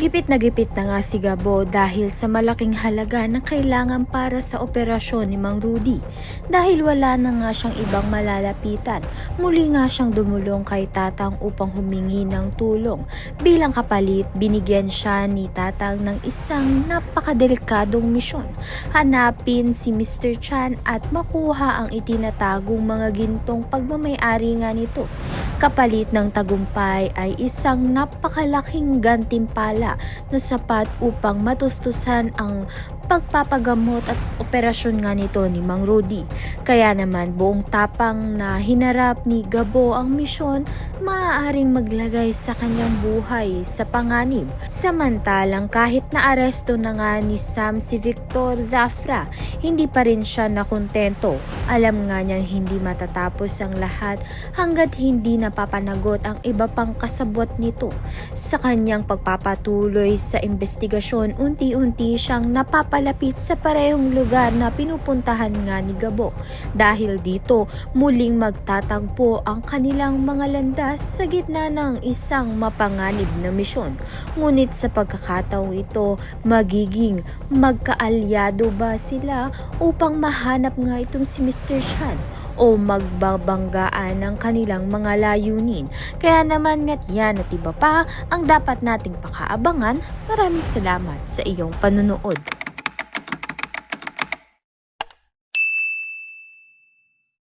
Gipit na nga si Gabo dahil sa malaking halaga na kailangan para sa operasyon ni Mang Rudy. Dahil wala na nga siyang ibang malalapitan, muli nga siyang dumulong kay Tatang upang humingi ng tulong. Bilang kapalit, binigyan siya ni Tatang ng isang napakadelikadong misyon. Hanapin si Mr. Chan at makuha ang itinatagong mga gintong pagmamay-ari nga nito. Kapalit ng tagumpay ay isang napakalaking gantimpala na sapat upang matustusan ang pagpapagamot at operasyon nga nito ni Mang Rudy. Kaya naman buong tapang na hinarap ni Gabo ang misyon, maaaring maglagay sa kanyang buhay sa panganib. Samantalang kahit naaresto na nga ni Sam si Victor Zafra, hindi pa rin siya nakontento. Alam nga niyang hindi matatapos ang lahat hanggat hindi napapanagot ang iba pang kasabwat nito. Sa kanyang pagpapatuloy sa investigasyon, unti-unti siyang napapalapit sa parehong lugar na pinupuntahan nga ni Gabo. Dahil dito, muling magtatagpo ang kanilang mga landas sa gitna ng isang mapanganib na misyon. Ngunit sa pagkakataong ito, magiging magkaalyado ba sila upang mahanap nga itong si Mr. Chan o magbabanggaan ng kanilang mga layunin? Kaya naman nga't yan at iba pa ang dapat nating pakaabangan. Maraming salamat sa iyong panunood.